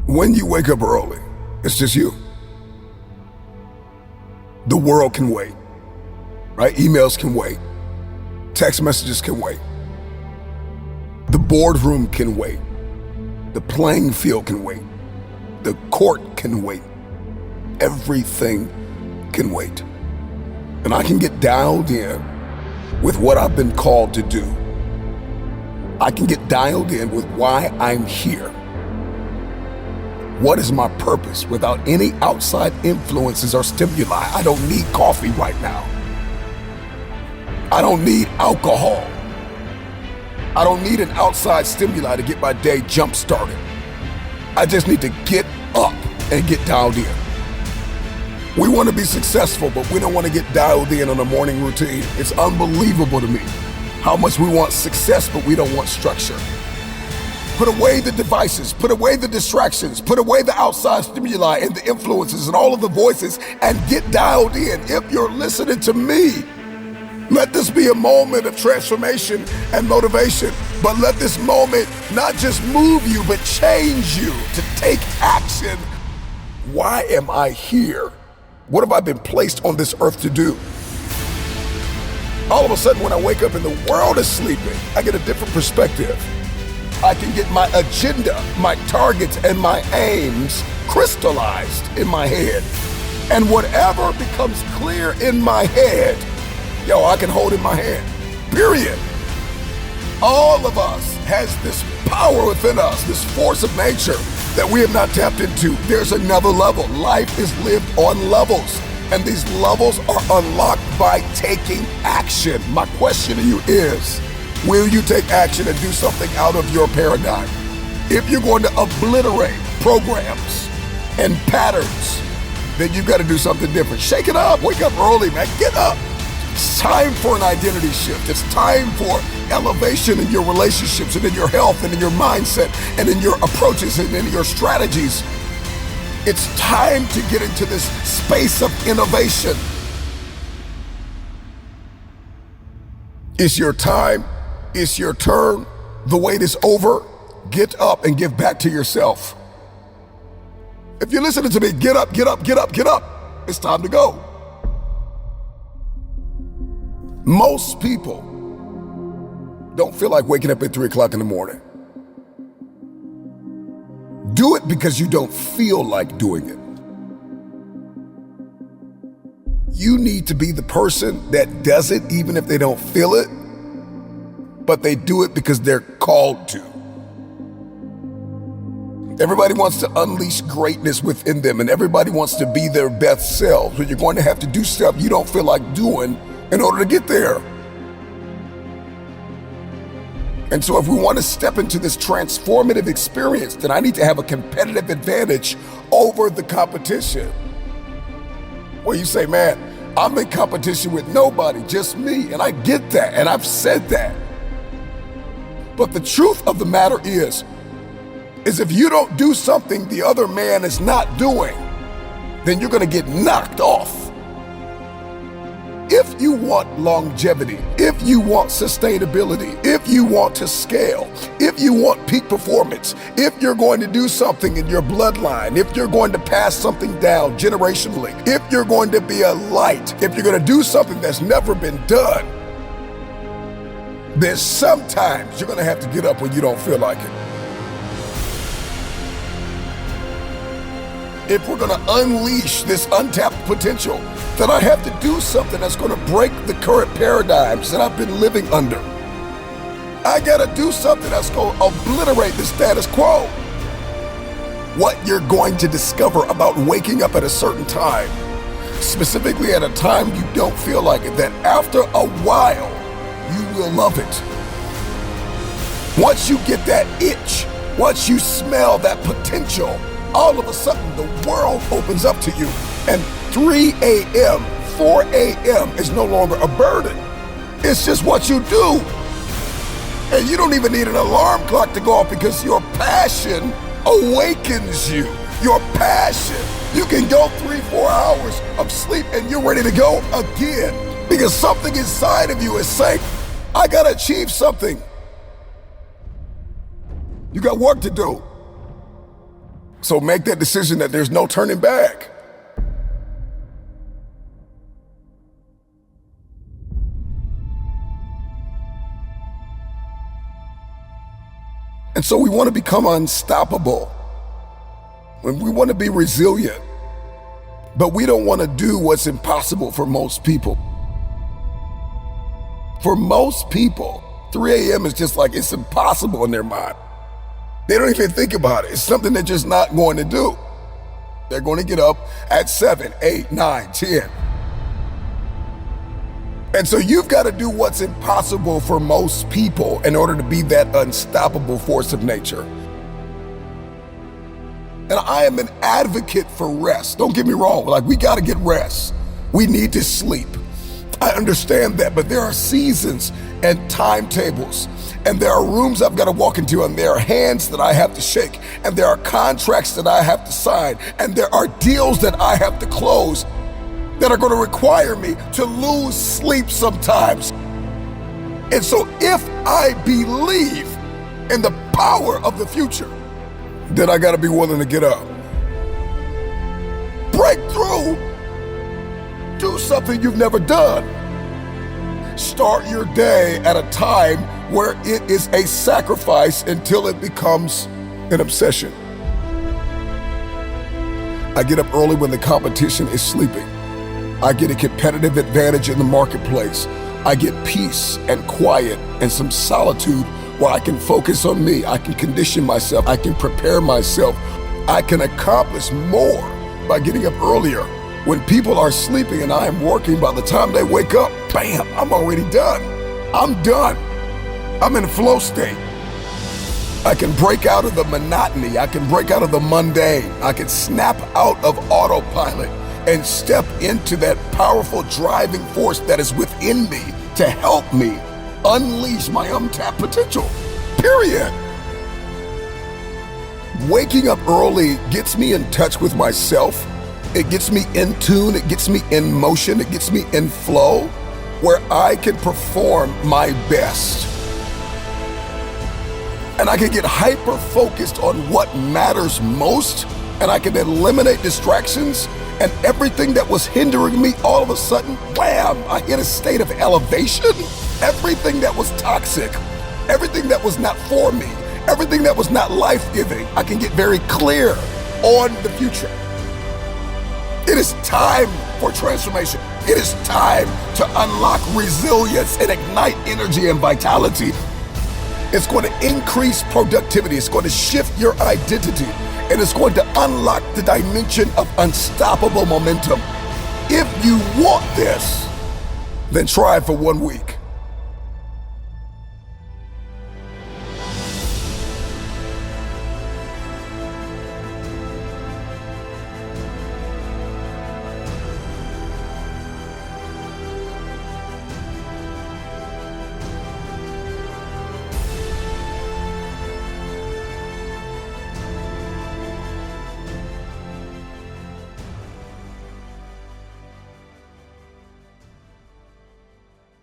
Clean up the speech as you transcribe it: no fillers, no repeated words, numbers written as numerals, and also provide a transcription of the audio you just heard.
When you wake up early, it's just you. The world can wait, right? Emails can wait. Text messages can wait. The boardroom can wait. The playing field can wait. The court can wait. Everything can wait. And I can get dialed in with what I've been called to do. I can get dialed in with why I'm here. What is my purpose without any outside influences or stimuli? I don't need coffee right now. I don't need alcohol. I don't need an outside stimuli to get my day jump started. I just need to get up and get dialed in. We want to be successful, but we don't want to get dialed in on a morning routine. It's unbelievable to me how much we want success, but we don't want structure. Put away the devices, put away the distractions, put away the outside stimuli and the influences and all of the voices and get dialed in. If you're listening to me, let this be a moment of transformation and motivation, but let this moment not just move you, but change you to take action. Why am I here? What have I been placed on this earth to do? All of a sudden, when I wake up and the world is sleeping, I get a different perspective. I can get my agenda, my targets, and my aims crystallized in my head. And whatever becomes clear in my head, I can hold in my hand, period. All of us has this power within us, this force of nature that we have not tapped into. There's another level. Life is lived on levels, and these levels are unlocked by taking action. My question to you is, will you take action and do something out of your paradigm? If you're going to obliterate programs and patterns, then you've got to do something different. Shake it up. Wake up early, man. Get up. It's time for an identity shift. It's time for elevation in your relationships and in your health and in your mindset and in your approaches and in your strategies. It's time to get into this space of innovation. It's your time. It's your turn. The wait is over. Get up and give back to yourself. If you're listening to me, get up, get up, get up, get up. It's time to go. Most people don't feel like waking up at 3 o'clock in the morning. Do it because you don't feel like doing it. You need to be the person that does it even if they don't feel it, but they do it because they're called to. Everybody wants to unleash greatness within them, and everybody wants to be their best selves, but you're going to have to do stuff you don't feel like doing in order to get there. And so if we want to step into this transformative experience, then I need to have a competitive advantage over the competition. Where you say, man, I'm in competition with nobody, just me. And I get that, and I've said that. But the truth of the matter is if you don't do something the other man is not doing, then you're going to get knocked off. If you want longevity, if you want sustainability, if you want to scale, if you want peak performance, if you're going to do something in your bloodline, if you're going to pass something down generationally, if you're going to be a light, if you're going to do something that's never been done, then sometimes you're going to have to get up when you don't feel like it. If we're going to unleash this untapped potential, then I have to do something that's going to break the current paradigms that I've been living under. I got to do something that's going to obliterate the status quo. What you're going to discover about waking up at a certain time, specifically at a time you don't feel like it, that after a while, you will love it. Once you get that itch, once you smell that potential, all of a sudden the world opens up to you, and 3 a.m., 4 a.m. is no longer a burden. It's just what you do. And you don't even need an alarm clock to go off because your passion awakens you. Your passion. You can go 3-4 hours of sleep and you're ready to go again because something inside of you is saying, I gotta achieve something. You got work to do. So make that decision that there's no turning back. And so we want to become unstoppable. When we want to be resilient, but we don't want to do what's impossible for most people. For most people, 3 a.m. is just like it's impossible in their mind. They don't even think about it. It's something they're just not going to do. They're going to get up at 7, 8, 9, 10. And so you've got to do what's impossible for most people in order to be that unstoppable force of nature. And I am an advocate for rest. Don't get me wrong. Like, we got to get rest. We need to sleep. I understand that, but there are seasons and timetables, and there are rooms I've got to walk into, and there are hands that I have to shake, and there are contracts that I have to sign, and there are deals that I have to close that are going to require me to lose sleep sometimes. And so if I believe in the power of the future, then I got to be willing to get up. Break through. Do something you've never done. Start your day at a time where it is a sacrifice until it becomes an obsession. I get up early when the competition is sleeping. I get a competitive advantage in the marketplace. I get peace and quiet and some solitude where I can focus on me. I can condition myself. I can prepare myself. I can accomplish more by getting up earlier. When people are sleeping and I am working, by the time they wake up, bam, I'm already done. I'm done. I'm in a flow state. I can break out of the monotony. I can break out of the mundane. I can snap out of autopilot and step into that powerful driving force that is within me to help me unleash my untapped potential, period. Waking up early gets me in touch with myself. It gets me in tune. It gets me in motion. It gets me in flow where I can perform my best. And I can get hyper-focused on what matters most, and I can eliminate distractions, and everything that was hindering me, all of a sudden, wham, I hit a state of elevation. Everything that was toxic, everything that was not for me, everything that was not life-giving, I can get very clear on the future. It is time for transformation. It is time to unlock resilience and ignite energy and vitality. It's going to increase productivity. It's going to shift your identity. And it's going to unlock the dimension of unstoppable momentum. If you want this, then try it for 1 week.